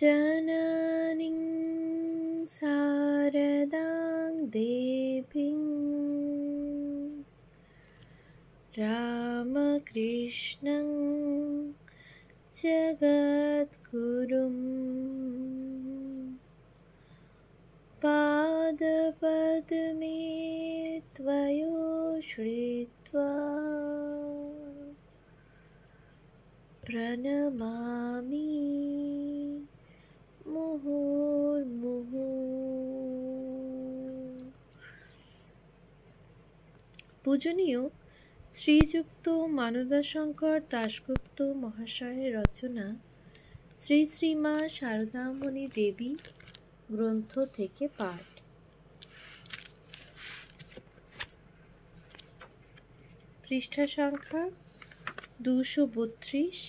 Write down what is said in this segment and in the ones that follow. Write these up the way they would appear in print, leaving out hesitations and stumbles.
जननीं शारदां देवीं रामकृष्णं जगद्गुरुं पादपद्मे त्वयोश्रित्वा प्रणमामि মুহুর্মুহু। পূজনীয় শ্রীযুক্ত মানদাশঙ্কর দাশগুপ্ত মহাশয়ের রচনা শ্রী শ্রীমা শারদামণি দেবী গ্রন্থ থেকে পাঠ। পৃষ্ঠা সংখ্যা 232।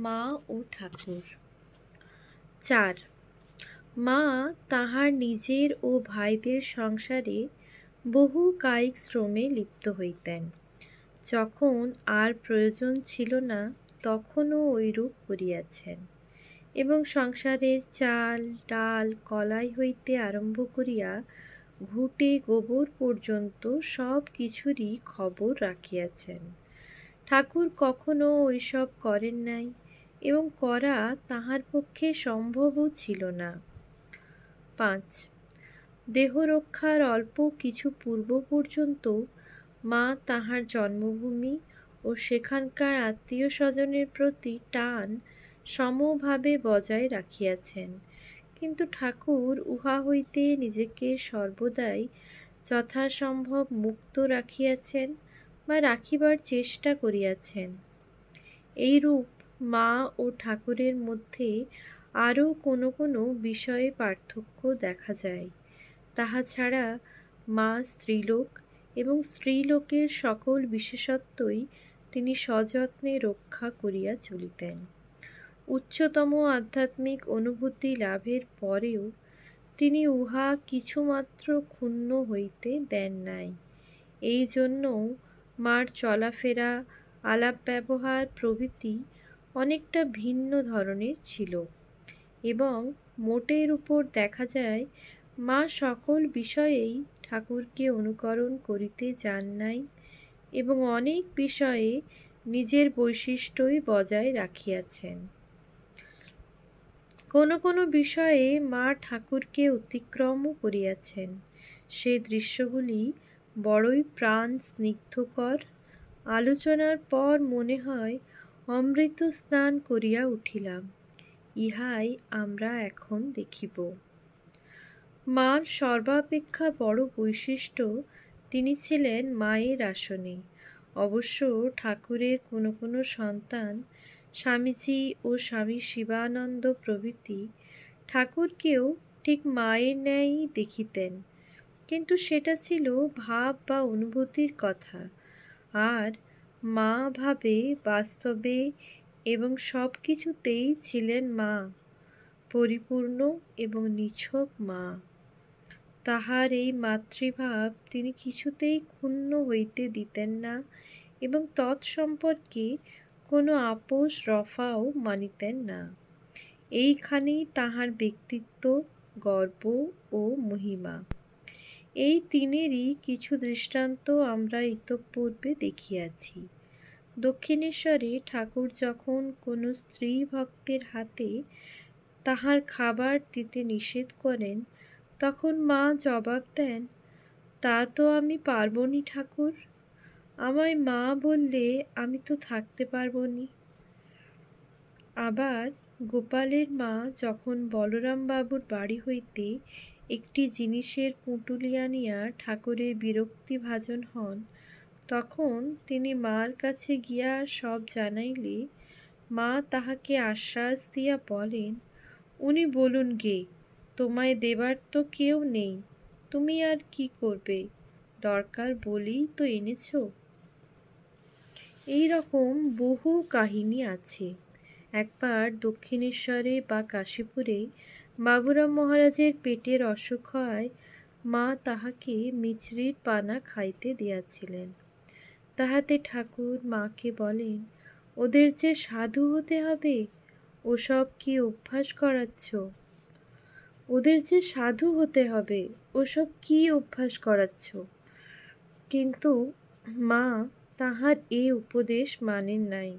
মা ও ঠাকুর। 4। মা তাহার নিজের ও ভাইদের সংসারে বহু কায়িক শ্রমে লিপ্ত হইতেন। যখন আর প্রয়োজন ছিল না তখনও ঐরূপ করিয়াছেন, এবং সংসারের চাল ডাল কলাই হইতে আরম্ভ করিয়া ঘুঁটে গোবর পর্যন্ত সব কিছুরই খবর রাখিয়াছেন। ঠাকুর কখনো ওইসব করেন নাই, এবং করা তাহার পক্ষে সম্ভবও ছিল না। 5। দেহরক্ষার অল্প কিছু পূর্ব পর্যন্ত মা তাহার জন্মভূমি ও সেখানকার আত্মীয় স্বজনের প্রতি টান সমভাবে বজায় রাখিয়াছেন, কিন্তু ঠাকুর উহা হইতে নিজেকে সর্বদাই যথাসম্ভব মুক্ত রাখিয়াছেন বা রাখিবার চেষ্টা করিয়াছেন। এইরূপ মা ও ঠাকুরের মধ্যে আরও কোনো কোনো বিষয়ে পার্থক্য দেখা যায়। তাহা ছাড়া মা স্ত্রীলোক, এবং স্ত্রীলোকের সকল বিশেষত্বই তিনি সযত্নে রক্ষা করিয়া চলিতেন। উচ্চতম আধ্যাত্মিক অনুভূতি লাভের পরেও তিনি উহা কিছুমাত্র ক্ষুণ্ণ হইতে দেন নাই। এই জন্য মার চলাফেরা, আলাপ ব্যবহার প্রভৃতি অনেকটা ভিন্ন ধরনের ছিল, এবং মোটের উপর দেখা যায় মা সকল বিষয়েই ঠাকুরকে অনুকরণ করিতে যান নাই, এবং অনেক বিষয়ে নিজের বৈশিষ্ট্যই বজায় রাখিয়াছেন। কোনো কোনো বিষয়ে মা ঠাকুরকে অতিক্রমও করিয়াছেন। সে দৃশ্যগুলি বড়ই প্রাণ স্নিগ্ধকর। আলোচনার পর মনে হয় অমৃত স্নান করিয়া উঠিলাম। ইহাই আমরা এখন দেখিব। মার সর্বাপেক্ষা বড় বৈশিষ্ট্য, তিনি ছিলেন মায়ের আসনে। অবশ্য ঠাকুরের কোনো কোনো সন্তান, স্বামীজি ও স্বামী শিবানন্দ প্রভৃতি, ঠাকুরকেও ঠিক মায়ের ন্যায়ই দেখিতেন, কিন্তু সেটা ছিল ভাব বা অনুভূতির কথা। আর মা ভাবে, বাস্তবে এবং সব কিছুতেই ছিলেন মা, পরিপূর্ণ এবং নিছক মা। তাহার এই মাতৃভাব তিনি কিছুতেই ক্ষুণ্ণ হইতে দিতেন না, এবং তৎসম্পর্কে কোনো আপোষ রফাও মানিতেন না। এইখানেই তাহার ব্যক্তিত্ব, গর্ব ও মহিমা। এই তিনেরই কিছু দৃষ্টান্ত আমরা ইতঃপূর্বে দেখিয়াছি। দক্ষিণেশ্বরে ঠাকুর যখন কোনো স্ত্রী ভক্তের হাতে তাহার খাবার দিতে নিষেধ করেন, তখন মা জবাব দেন, তা তো আমি পারবনি ঠাকুর, আমায় মা বললে আমি তো থাকতে পারবনি। আবার গোপালের মা যখন বলরামবাবুর বাড়ি হইতে একটি জিনিসের পুঁটুলি আনিয়া ঠাকুরের বিরক্তিভাজন হন, তখন তিনি মার কাছে গিয়া সব জানাইলে মা তাহাকে আশ্বাস দিয়া বলেন, উনি বলুন গে, তোমায় দেবার তো কেউ নেই, তুমি আর কি করবে, দরকার বলেই তো এনেছ। এই রকম বহু কাহিনী আছে। একবার দক্ষিণেশ্বরে বা কাশীপুরে বাবুরাম মহারাজের পেটের অসুখ হয়, মা তাহাকে মিছরির পানা খাইতে দিয়াছিলেন। তাহাতে ঠাকুর মাকে বলেন, ওদের যে সাধু হতে হবে, ওসব কি অভ্যাস করাচ্ছ? ওদের যে সাধু হতে হবে, ওসব কি অভ্যাস করাচ্ছ? কিন্তু মা তাহার এ উপদেশ মানেন নাই।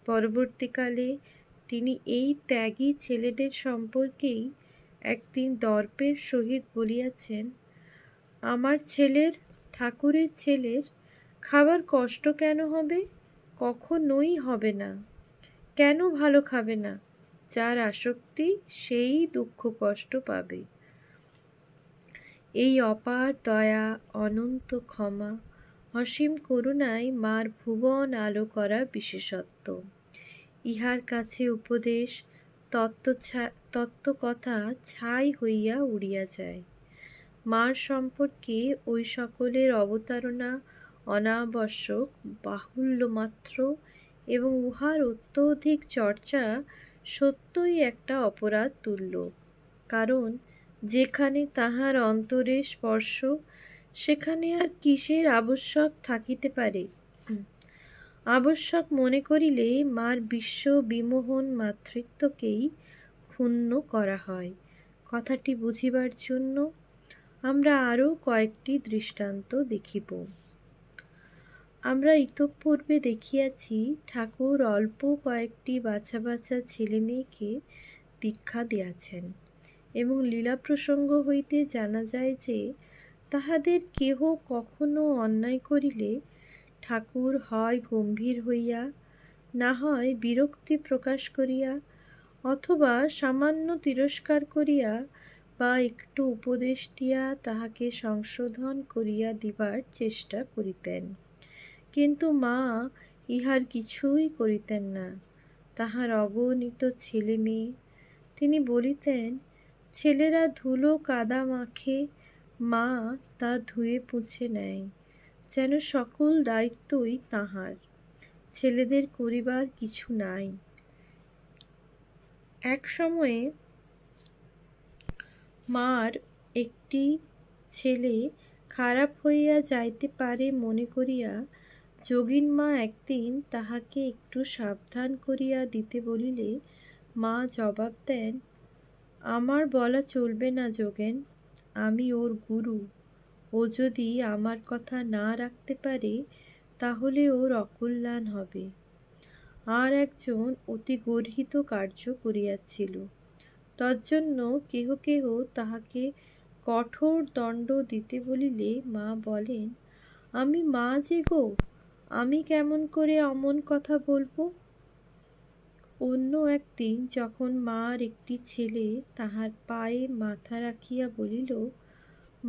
পরবর্তীকালে তিনি এই ত্যাগী ছেলেদের সম্পর্কেই একদিন দর্পের সহিত বলিয়াছেন, আমার ছেলের, ঠাকুরের ছেলের খাবার কষ্ট কেন হবে? কখনোই হবে না। কেন ভালো খাবে না? যার আসক্তি সেই দুঃখ কষ্ট পাবে। এই অপার দয়া, অনন্ত ক্ষমা, অসীম করুণাই মার ভুবন আলো করা বিশেষত্ব। ইহার কাছে উপদেশ তত্ত্বকথা ছাই হইয়া উড়িয়া যায়। মার সম্পর্কে ওই সকলের অবতারণা অনাবশ্যক, বাহুল্যমাত্র, এবং উহার অত্যধিক চর্চা সত্যই একটা অপরাধ তুল্য। কারণ যেখানে তাহার অন্তরে স্পর্শ, সেখানে আর কিসের আবশ্যক থাকিতে পারে? আবশ্যক মনে করিলে মার বিশ্ব বিমোহন মাতৃত্বকেই ক্ষুণ্ণ করা হয়। কথাটি বুঝিবার জন্য আমরা আরও কয়েকটি দৃষ্টান্ত দেখিব। আমরা ইতঃপূর্বে দেখিয়াছি ঠাকুর অল্প কয়েকটি বাছা বাছা ছেলে মেয়েকে দীক্ষা দিয়াছেন, এবং লীলা প্রসঙ্গ হইতে জানা যায় যে তাহাদের কেহ কখনো অন্যায় করিলে ঠাকুর হয় গম্ভীর হইয়া, না হয় বিরক্তি প্রকাশ করিয়া, অথবা সামান্য তিরস্কার করিয়া বা একটু উপদেশ দিয়া তাহাকে সংশোধন করিয়া দিবার চেষ্টা করিতেন। কিন্তু মা ইহার কিছুই করিতেন না। তাহার অগণিত ছেলে মেয়ে, তিনি বলিতেন, ছেলেরা ধুলো কাদা মাখে, মা তা ধুয়ে মুছে নেয়, যেন সকল দায়িত্বই তাহার, ছেলেদের করিবার কিছু নাই। এক সময়ে মার একটি ছেলে খারাপ হইয়া যাইতে পারে মনে করিয়া যোগীন-মা একদিন তাহাকে একটু সাবধান করিয়া দিতে বলিলে মা জবাব দেন, আমার বলা চলবে না যোগেন, আমি ওর গুরু। ও যদি আমার কথা না রাখতে পারে তাহলে ওর অকল্যাণ হবে। আর একজন অতি গর্হিত কার্য করিয়াছিল, তজ্জন্য কেহ কেহ তাহাকে কঠোর দণ্ড দিতে বলিলে মা বলেন, আমি মা যে গো, আমি কেমন করে অমন কথা বলবো? অন্য একদিন যখন মার একটি ছেলে তাহার পায়ে মাথা রাখিয়া বলিল,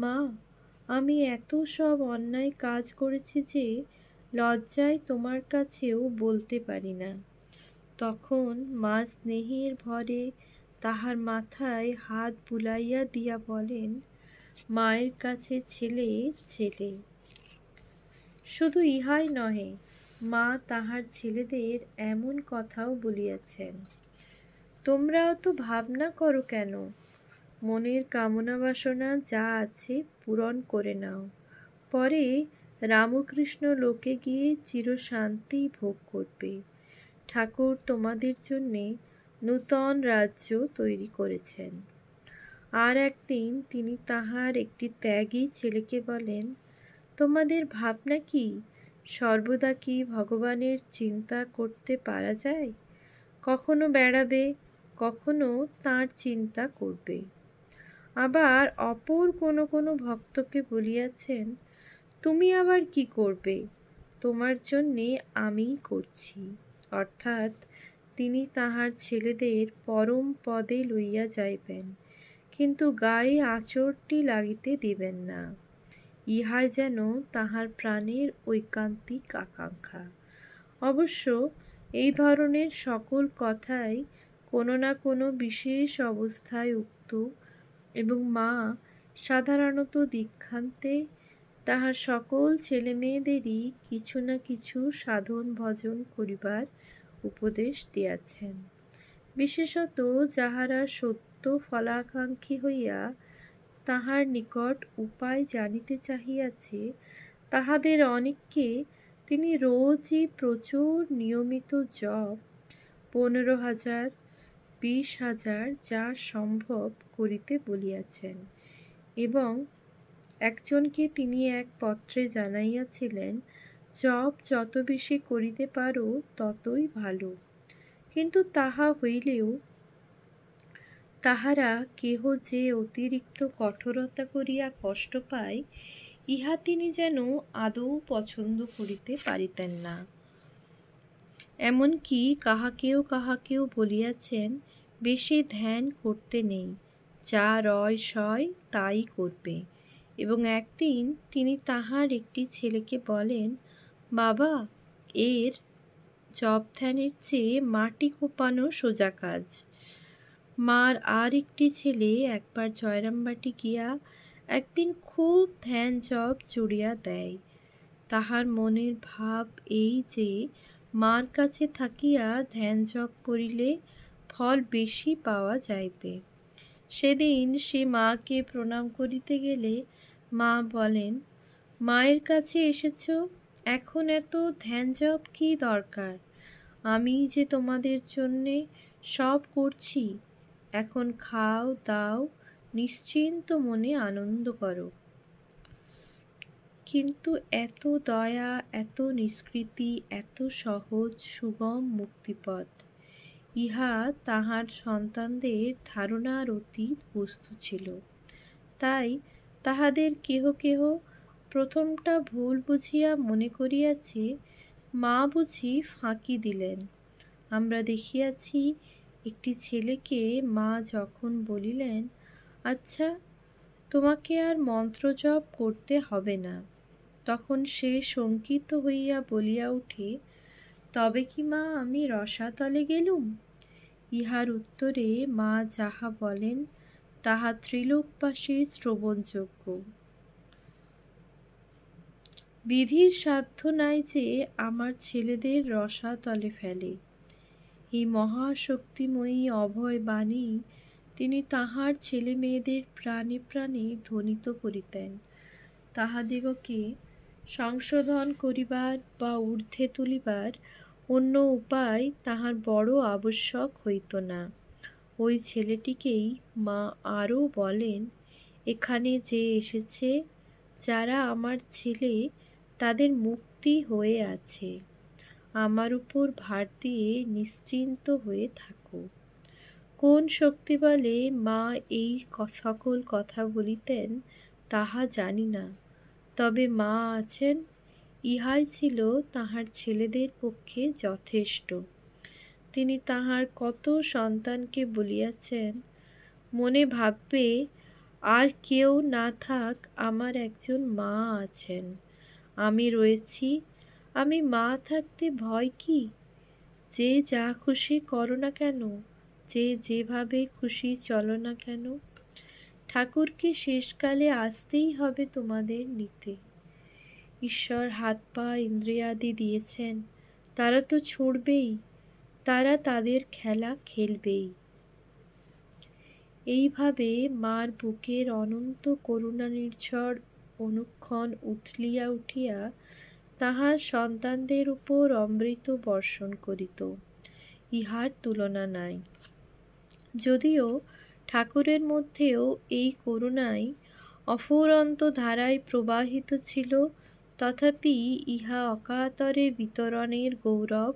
মা, আমি এত সব অন্যায় কাজ করেছি যে লজ্জায় তোমার কাছেও বলতে পারি না, তখন মা স্নেহের ভরে তাহার মাথায় হাত বুলাইয়া দিয়া বলেন, মায়ের কাছে ছেলে ছেলে। শুধু ইহাই নহে, মা তাহার ছেলেদের এমন কথাও বলিয়াছেন, তোমরা অত ভাবনা করো কেন? মনের কামনা বাসনা যা আছে পূরণ করে নাও, পরে রামকৃষ্ণ লোকে গিয়ে চিরশান্তি ভোগ করবে। ঠাকুর তোমাদের জন্যে নূতন রাজ্য তৈরি করেছেন। আর একদিন তিনি তাহার একটি ত্যাগী ছেলেকে বলেন, তোমাদের ভাবনা কি সর্বদা কি ভগবানের চিন্তা করতে পারা যায়? কখনো বেড়াবে, কখনো তাঁর চিন্তা করবে। আবার অপর কোনো কোনো ভক্তকে বলিয়াছেন, তুমি আবার কি করবে, তোমার জন্যে আমিই করছি। অর্থাৎ তিনি তাহার ছেলেদের পরম পদে লইয়া যাইবেন, কিন্তু গায়ে আঁচড়টি লাগিতে দিবেন না। ইহা যেন তাহার প্রাণের ঐকান্তিক আকাঙ্ক্ষা। অবশ্য এই ধরনের সকল কথাই কোনো না কোনো বিশেষ অবস্থায় উক্ত, এবং মা সাধারণত দীক্ষান্তে তাহার সকল ছেলেমেয়েদেরই কিছু না কিছু সাধন ভজন করিবার উপদেশ দিয়াছেন। বিশেষত যাহারা সত্য ফলাকাঙ্ক্ষী হইয়া তাহার নিকট উপায় জানিতে চাহিয়াছে, তাহাদের অনেককে তিনি রোজই প্রচুর নিয়মিত জপ, 15,000, 20,000 যা সম্ভব করিতে বলিয়াছেন, এবং একজনকে তিনি এক পত্রে জানাইয়াছিলেন, জপ যত বেশি করিতে পারো ততই ভালো। কিন্তু তাহা হইলেও তাহারা কেহ যে অতিরিক্ত কঠোরতা করিয়া কষ্ট পায়, ইহা তিনি যেন আদৌ পছন্দ করিতে পারিতেন না। এমনকি কাহাকেও কাহাকেও বলিয়াছেন, বেশি ধ্যান করতে নেই, যা রয় সয় তাই করবে। এবং একদিন তিনি তাহার একটি ছেলেকে বলেন, বাবা, এর জপ ধ্যানের চেয়ে মাটি কোপানো সোজা কাজ। মার আর একটি ছেলে একবার জয়রামবাটি গিয়া একদিন খুব ধ্যান জপ জুড়িয়া দেয়। তাহার মনের ভাব এই যে মার কাছে থাকিয়া ধ্যান জপ করিলে ফল বেশি পাওয়া যাইবে। সেদিন সে মাকে প্রণাম করিতে গেলে মা বলেন, মায়ের কাছে এসেছ, এখন এত ধ্যান জপ কি দরকার? আমি যে তোমাদের জন্যে সব করছি, এখন খাও দাও, নিশ্চিন্ত মনে আনন্দ করো। কিন্তু এত দয়া, এত নিষ্কৃতি, এত সহজ সুগম মুক্তিপথ, ইহা তাহার সন্তানদের ধারণার অতীত বস্তু ছিল। তাই তাহাদের কেহ কেহ প্রথমটা ভুল বুঝিয়া মনে করিয়াছে, মা বুঝি ফাঁকি দিলেন। আমরা দেখিয়াছি, একটি ছেলেকে মা যখন বলিলেন, আচ্ছা, তোমাকে আর মন্ত্র জপ করতে হবে না, তখন সে শঙ্কিত হইয়া বলিয়া ওঠে, তবে কি মা আমি রসাতলে গেলুম? ইহার উত্তরে মা যাহা বলেন তাহা ত্রিলোকবাসীর শ্রবণযোগ্য। বিধির সাধ্য নাই যে আমার ছেলেদের রসাতলে ফেলে। এই মহাশক্তিময়ী অভয় বাণী তিনি তাহার ছেলে মেয়েদের প্রাণে প্রাণে ধ্বনিত করিতেন। তাহাদিগকে সংশোধন করিবার বা ঊর্ধ্বে তুলিবার অন্য উপায় তাহার বড় আবশ্যক হইত না। ওই ছেলেটিকেই মা আরও বলেন, এখানে যে এসেছে, যারা আমার ছেলে, তাদের মুক্তি হয়ে আছে, আমার উপর ভার দিয়ে নিশ্চিন্ত হয়ে থাকো। কোন শক্তি বলে মা এই সকল কথা বলিতেন তাহা জানি না, তবে মা আছেন, ইহাই ছিল তাহার ছেলেদের পক্ষে যথেষ্ট। তিনি তাহার কত সন্তানকে বলিয়াছেন, মনে ভাববে আর কেউ না থাক, আমার একজন মা আছেন, আমি রয়েছি, আমি মা থাকতে ভয় কি? যে যা খুশি করো না কেন, যে যেভাবে খুশি চলো না কেন, ঠাকুরকে শেষকালে আসতেই হবে তোমাদের নিতে। ঈশ্বর হাত পা ইন্দ্রিয়াদি দিয়েছেন, তারা তো ছুঁড়বেই, তারা তাদের খেলা খেলবেই। এইভাবে মার বুকের অনন্ত করুণা নির্ঝর অনুক্ষণ উথলিয়া উঠিয়া তাহার সন্তানদের উপর অমৃত বর্ষণ করিত। ইহার তুলনা নাই। যদিও ঠাকুরের মধ্যেও এই করুণাই অফুরন্ত ধারায় প্রবাহিত ছিল, তথাপি ইহা অকাতরে বিতরণের গৌরব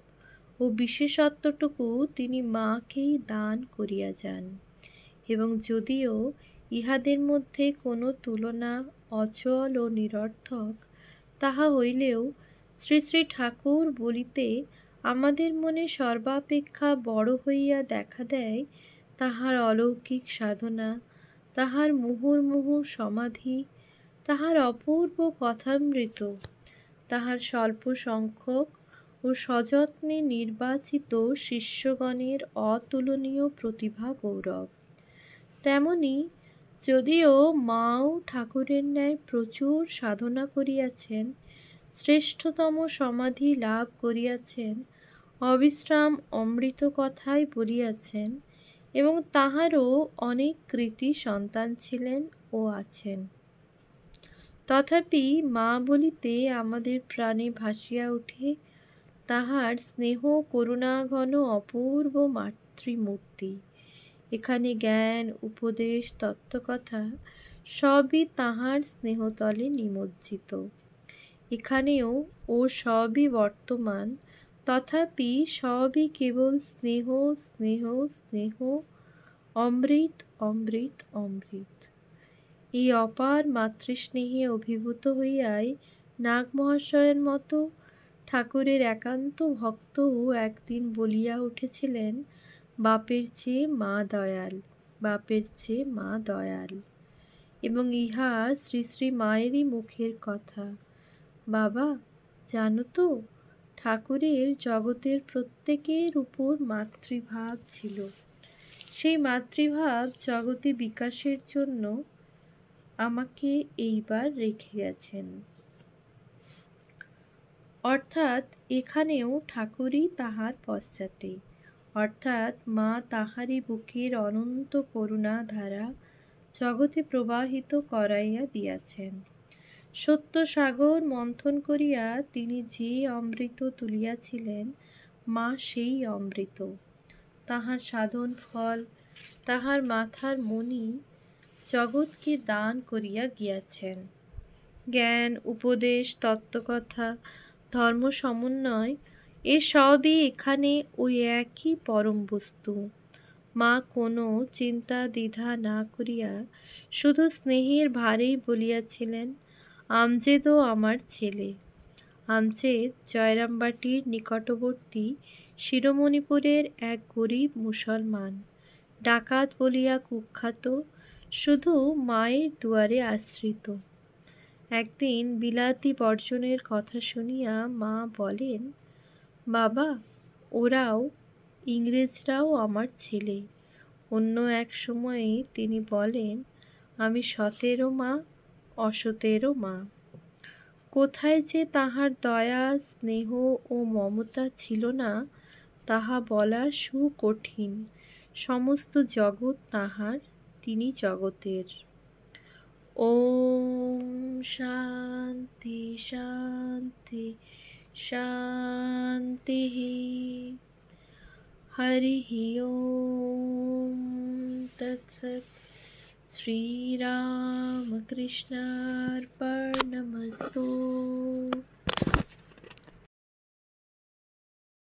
ও বিশেষত্বটুকু তিনি মাকেই দান করিয়া যান। এবং যদিও ইহাদের মধ্যে কোনো তুলনা অচল ও নিরর্থক, তাহা হইলেও শ্রী শ্রী ঠাকুর বলিতে আমাদের মনে সর্বাপেক্ষা বড় হইয়া দেখা দেয় তাহার অলৌকিক সাধনা, তাহার মুহুর্মুহু সমাধি, তাহার অপূর্ব কথামৃত, তাহার স্বল্প সংখ্যক ও সযত্নে নির্বাচিত শিষ্যগণের অতুলনীয় প্রতিভা গৌরব। তেমনি যদিও মাও ঠাকুরের ন্যায় প্রচুর সাধনা করিয়াছেন, শ্রেষ্ঠতম সমাধি লাভ করিয়াছেন, অবিশ্রাম অমৃত কথাই বলিয়াছেন, এবং তাহারও অনেক কৃতি সন্তান ছিলেন ও আছেন, তথাপি মা বলিতে আমাদের প্রাণে ভাসিয়া ওঠে তাহার স্নেহ করুণাঘন অপূর্ব মাতৃমূর্তি, এখানে জ্ঞান, উপদেশ, তত্ত্বকথা সবই তাঁহার স্নেহতলে নিমজ্জিত। এখানেও ও সবই বর্তমান, তথাপি সবই কেবল স্নেহ, স্নেহ, স্নেহ, অমৃত, অমৃত, অমৃত। এই অপার মাতৃস্নেহে অভিভূত হইয়াই নাগ মহাশয়ের মতো ঠাকুরের একান্ত ভক্তও একদিন বলিয়া উঠেছিলেন, বাপের চেয়ে মা দয়াল, বাপের চেয়ে মা দয়াল। এবং ইহা শ্রী শ্রী মায়েরই মুখের কথা। বাবা, জানো তো, ঠাকুরের জগতের প্রত্যেকের উপর মাতৃভাব ছিল। সেই মাতৃভাব জগতে বিকাশের জন্য আমাকে এইবার রেখে গেছেন। অর্থাৎ এখানেও ঠাকুরই তাহার পশ্চাতে, অর্থাৎ মা তাহারই বুকের অনন্ত করুণা ধারা জগতে প্রবাহিত করাইয়া দিয়াছেন। সত্য সাগর মন্থন করিয়া তিনি যে অমৃত তুলিয়াছিলেন, মা সেই অমৃত। তাহার সাধন ফল, তাহার মাথার মণি জগৎকে দান করিয়া গিয়াছেন। জ্ঞান, উপদেশ, তত্ত্বকথা, ধর্ম সমন্বয় এসবই এখানে ওই একই পরম বস্তু। মা কোনো চিন্তা দ্বিধা না করিয়া শুধু স্নেহের ভারেই বলিয়াছিলেন, আমজেদও আমার ছেলে। আমজেদ জয়রামবাটির নিকটবর্তী শিরোমণিপুরের এক গরিব মুসলমান, ডাকাত বলিয়া কুখ্যাত, শুধু মায়ের দুয়ারে আশ্রিত। একদিন বিলাতি বর্জনের কথা শুনিয়া মা বলেন, বাবা, ওরাও, ইংরেজরাও আমার ছেলে। অন্য এক সময়ে তিনি বলেন, আমি সতেরও মা, অসতেরও মা। কোথায় যে তাহার দয়া, স্নেহ ও মমতা ছিল না, তাহা বলা সুকঠিন। সমস্ত জগৎ তাহার, তিনি জগতের। ওম শান্তি শান্তি শান্তি। হরি ওম তৎসৎ। শ্রীরামকৃষ্ণার্পণমস্তু।